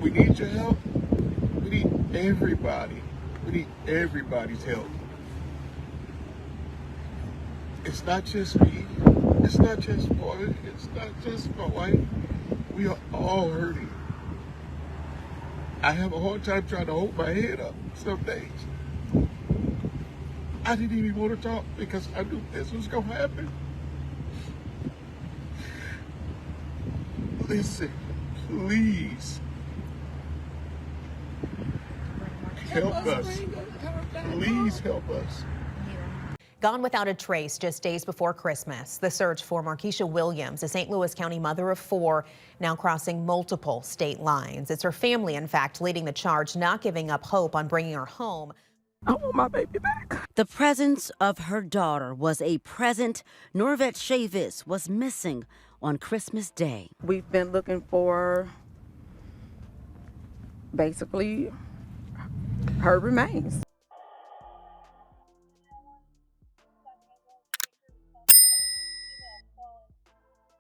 We need your help. We need everybody. We need everybody's help. It's not just me. It's not just boy. It's not just my wife. We are all hurting. I have a hard time trying to hold my head up some days. I didn't even want to talk because I knew this was going to happen. Listen, please. Help us. Please help us. Gone without a trace just days before Christmas. The search for Marquisha Williams, a St. Louis County mother of 4, now crossing multiple state lines. It's her family, in fact, leading the charge, not giving up hope on bringing her home. I want my baby back. The presence of her daughter was a present Norvette Chavis was missing on Christmas Day. We've been looking for basically her remains.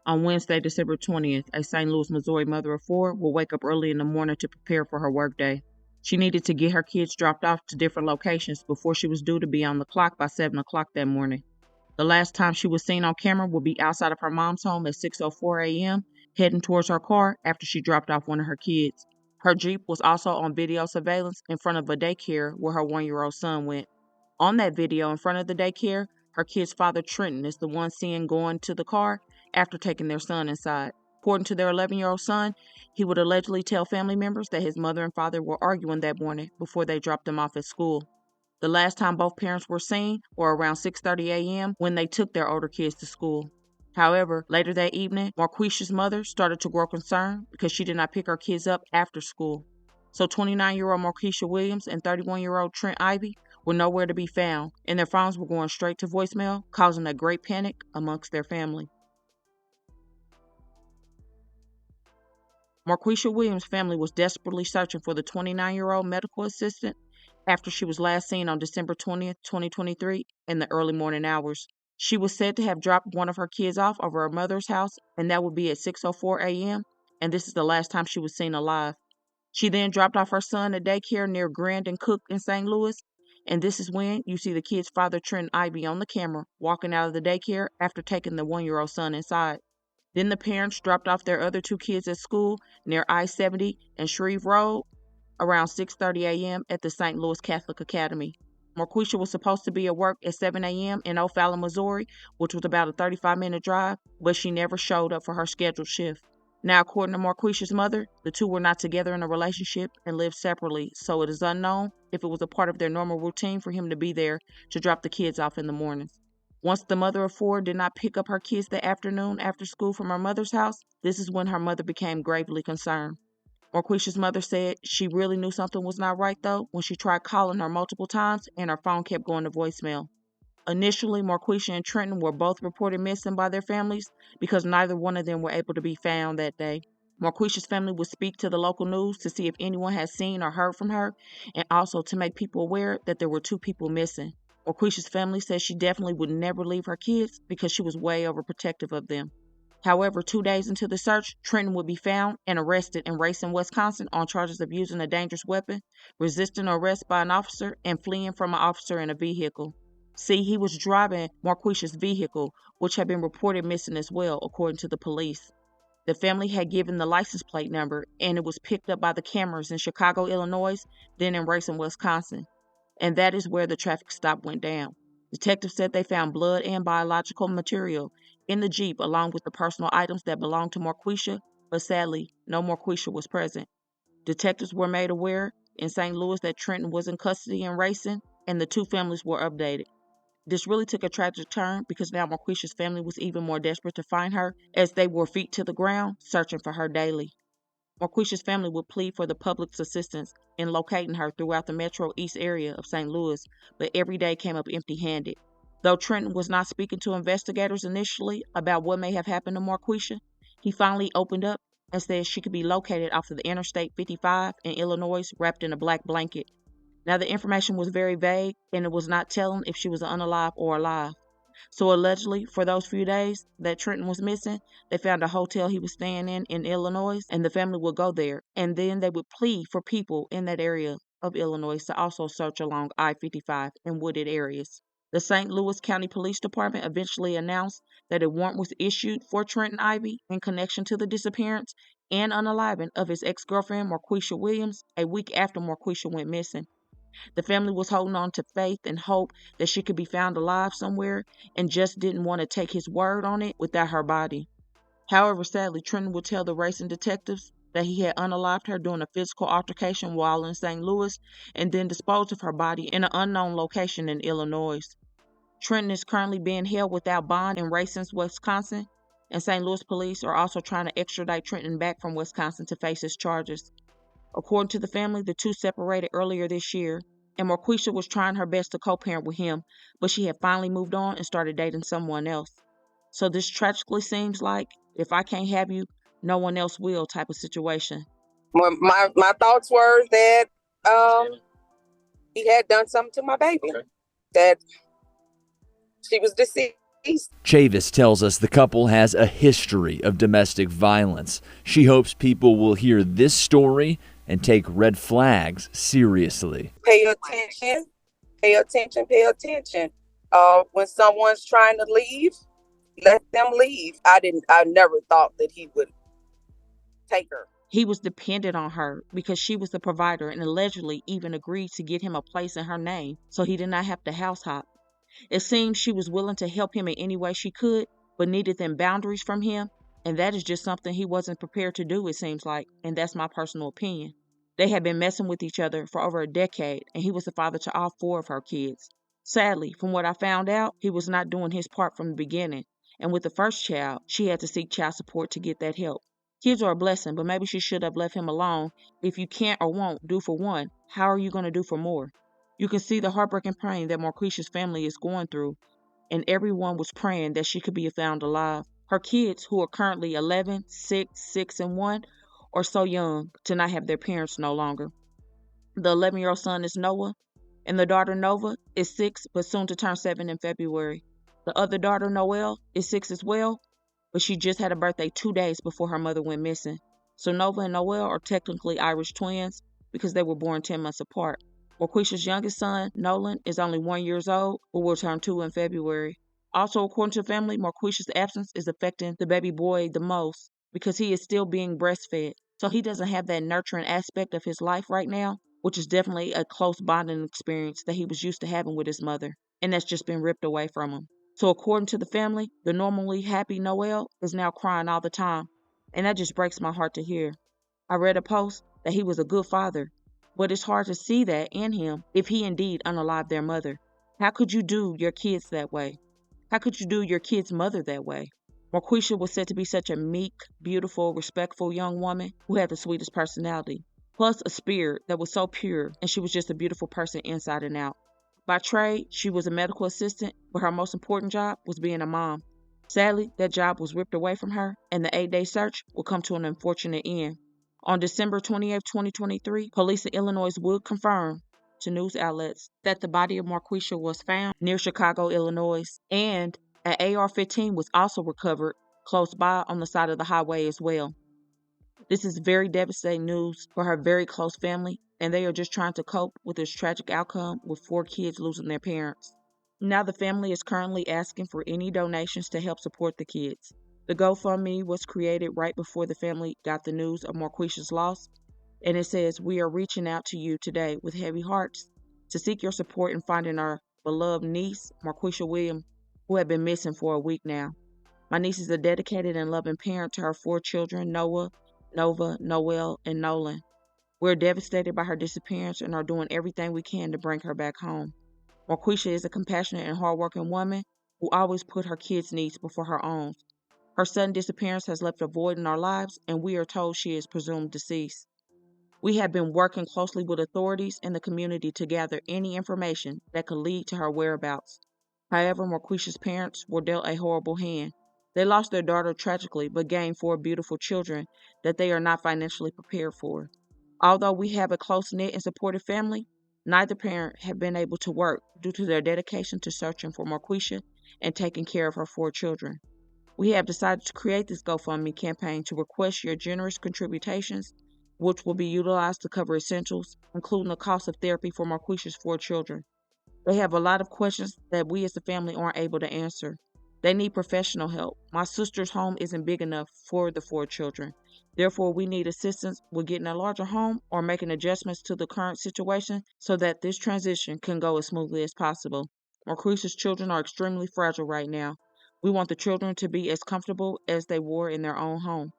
On Wednesday, December 20th, a St. Louis, Missouri mother of 4 will wake up early in the morning to prepare for her workday. She needed to get her kids dropped off to different locations before she was due to be on the clock by 7 o'clock that morning. The last time she was seen on camera will be outside of her mom's home at 6:04 a.m., heading towards her car after she dropped off one of her kids. Her Jeep was also on video surveillance in front of a daycare where her 1-year-old son went. On that video in front of the daycare, her kid's father, Trenton, is the one seen going to the car after taking their son inside. According to their 11-year-old son, he would allegedly tell family members that his mother and father were arguing that morning before they dropped him off at school. The last time both parents were seen were around 6:30 a.m. when they took their older kids to school. However, later that evening, Marquisha's mother started to grow concerned because she did not pick her kids up after school. So 29-year-old Marquisha Williams and 31-year-old Trent Ivy were nowhere to be found, and their phones were going straight to voicemail, causing a great panic amongst their family. Marquisha Williams' family was desperately searching for the 29-year-old medical assistant after she was last seen on December 20th, 2023, in the early morning hours. She was said to have dropped one of her kids off over her mother's house, and that would be at 6:04 a.m., and this is the last time she was seen alive. She then dropped off her son at daycare near Grand and Cook in St. Louis, and this is when you see the kid's father, Trent Ivy, on the camera walking out of the daycare after taking the 1-year-old son inside. Then the parents dropped off their other 2 kids at school near I-70 and Shreve Road around 6:30 a.m. at the St. Louis Catholic Academy. Marquisha was supposed to be at work at 7 a.m. in O'Fallon, Missouri, which was about a 35-minute drive, but she never showed up for her scheduled shift. Now, according to Marquisha's mother, the 2 were not together in a relationship and lived separately, so it is unknown if it was a part of their normal routine for him to be there to drop the kids off in the mornings. Once the mother of 4 did not pick up her kids that afternoon after school from her mother's house, this is when her mother became gravely concerned. Marquisha's mother said she really knew something was not right, though, when she tried calling her multiple times and her phone kept going to voicemail. Initially, Marquisha and Trenton were both reported missing by their families because neither one of them were able to be found that day. Marquisha's family would speak to the local news to see if anyone had seen or heard from her, and also to make people aware that there were 2 people missing. Marquisha's family says she definitely would never leave her kids because she was way overprotective of them. However, 2 days into the search, Trenton would be found and arrested in Racine, Wisconsin on charges of using a dangerous weapon, resisting arrest by an officer, and fleeing from an officer in a vehicle. See, he was driving Marquisha's vehicle, which had been reported missing as well, according to the police. The family had given the license plate number, and it was picked up by the cameras in Chicago, Illinois, then in Racine, Wisconsin. And that is where the traffic stop went down. Detectives said they found blood and biological material in the Jeep along with the personal items that belonged to Marquisha, but sadly, no Marquisha was present. Detectives were made aware in St. Louis that Trenton was in custody in Racine, and the 2 families were updated. This really took a tragic turn because now Marquisha's family was even more desperate to find her as they were feet to the ground searching for her daily. Marquisha's family would plead for the public's assistance in locating her throughout the Metro East area of St. Louis, but every day came up empty-handed. Though Trenton was not speaking to investigators initially about what may have happened to Marquisha, he finally opened up and said she could be located off of the Interstate 55 in Illinois wrapped in a black blanket. Now, the information was very vague, and it was not telling if she was unalive or alive. So allegedly, for those few days that Trenton was missing, they found a hotel he was staying in Illinois, and the family would go there. And then they would plead for people in that area of Illinois to also search along I-55 and wooded areas. The St. Louis County Police Department eventually announced that a warrant was issued for Trenton Ivy in connection to the disappearance and unaliving of his ex-girlfriend, Marquisha Williams, a week after Marquisha went missing. The family was holding on to faith and hope that she could be found alive somewhere and just didn't want to take his word on it without her body. However, sadly, Trenton would tell the racing detectives that he had unalived her during a physical altercation while in St. Louis and then disposed of her body in an unknown location in Illinois. Trenton is currently being held without bond in Racine, Wisconsin, and St. Louis police are also trying to extradite Trenton back from Wisconsin to face his charges. According to the family, the two separated earlier this year, and Marquisha was trying her best to co-parent with him, but she had finally moved on and started dating someone else. So this tragically seems like, if I can't have you, no one else will type of situation. My thoughts were that he had done something to my baby, that she was deceased. Chavis tells us the couple has a history of domestic violence. She hopes people will hear this story and take red flags seriously. Pay attention, pay attention, pay attention. When someone's trying to leave, let them leave. I never thought that he would take her. He was dependent on her because she was the provider and allegedly even agreed to get him a place in her name so he did not have to house hop. It seems she was willing to help him in any way she could, but needed them boundaries from him, and that is just something he wasn't prepared to do, it seems like, and that's my personal opinion. They had been messing with each other for over a decade, and he was the father to all 4 of her kids. Sadly, from what I found out, he was not doing his part from the beginning, and with the first child, she had to seek child support to get that help. Kids are a blessing, but maybe she should have left him alone. If you can't or won't do for one, how are you going to do for more? You can see the heartbreaking pain that Marquisha's family is going through, and everyone was praying that she could be found alive. Her kids, who are currently 11, 6, and 1, are so young to not have their parents no longer. The 11-year-old son is Noah, and the daughter Nova is 6, but soon to turn 7 in February. The other daughter, Noelle, is 6 as well, but she just had a birthday 2 days before her mother went missing. So Nova and Noelle are technically Irish twins because they were born 10 months apart. Marquisha's youngest son, Nolan, is only 1 year old, but will turn 2 in February. Also, according to the family, Marquisha's absence is affecting the baby boy the most because he is still being breastfed. So he doesn't have that nurturing aspect of his life right now, which is definitely a close bonding experience that he was used to having with his mother, and that's just been ripped away from him. So according to the family, the normally happy Noel is now crying all the time, and that just breaks my heart to hear. I read a post that he was a good father, but it's hard to see that in him if he indeed unalived their mother. How could you do your kids that way? How could you do your kid's mother that way? Marquisha was said to be such a meek, beautiful, respectful young woman who had the sweetest personality, plus a spirit that was so pure, and she was just a beautiful person inside and out. By trade, she was a medical assistant, but her most important job was being a mom. Sadly, that job was ripped away from her, and the 8-day search will come to an unfortunate end. On December 28, 2023, police in Illinois would confirm to news outlets that the body of Marquisha was found near Chicago, Illinois, and an AR-15 was also recovered close by on the side of the highway as well. This is very devastating news for her very close family, and they are just trying to cope with this tragic outcome with 4 kids losing their parents. Now the family is currently asking for any donations to help support the kids. The GoFundMe was created right before the family got the news of Marquisha's loss, and it says, "We are reaching out to you today with heavy hearts to seek your support in finding our beloved niece, Marquisha Williams, who had been missing for a week now. My niece is a dedicated and loving parent to her 4 children, Noah, Nova, Noelle, and Nolan. We're devastated by her disappearance and are doing everything we can to bring her back home. Marquisha is a compassionate and hardworking woman who always put her kids' needs before her own. Her sudden disappearance has left a void in our lives, and we are told she is presumed deceased. We have been working closely with authorities in the community to gather any information that could lead to her whereabouts. However, Marquisha's parents were dealt a horrible hand. They lost their daughter tragically, but gained 4 beautiful children that they are not financially prepared for. Although we have a close-knit and supportive family, neither parent have been able to work due to their dedication to searching for Marquisha and taking care of her 4 children. We have decided to create this GoFundMe campaign to request your generous contributions, which will be utilized to cover essentials, including the cost of therapy for Marquisha's 4 children. They have a lot of questions that we as a family aren't able to answer. They need professional help. My sister's home isn't big enough for the 4 children. Therefore, we need assistance with getting a larger home or making adjustments to the current situation so that this transition can go as smoothly as possible. Marquisha's children are extremely fragile right now. We want the children to be as comfortable as they were in their own home.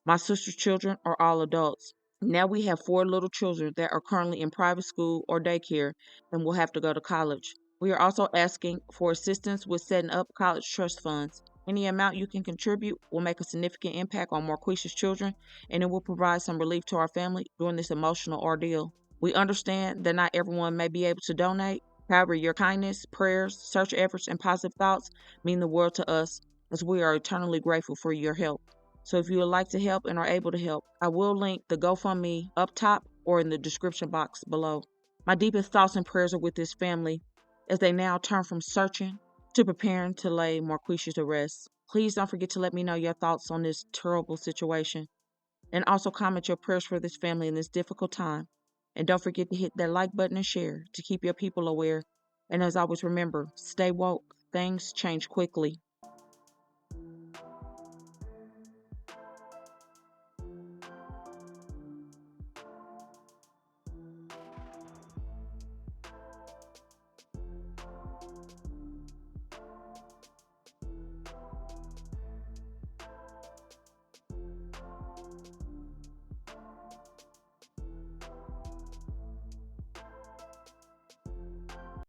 My sister's children are all adults. Now we have 4 little children that are currently in private school or daycare and will have to go to college. We are also asking for assistance with setting up college trust funds. Any amount you can contribute will make a significant impact on Marquisha's children, and it will provide some relief to our family during this emotional ordeal. We understand that not everyone may be able to donate. However, your kindness, prayers, search efforts, and positive thoughts mean the world to us, as we are eternally grateful for your help. So if you would like to help and are able to help, I will link the GoFundMe up top or in the description box below. My deepest thoughts and prayers are with this family as they now turn from searching to preparing to lay Marquisha to rest. Please don't forget to let me know your thoughts on this terrible situation. And also comment your prayers for this family in this difficult time. And don't forget to hit that like button and share to keep your people aware. And as always, remember, stay woke. Things change quickly.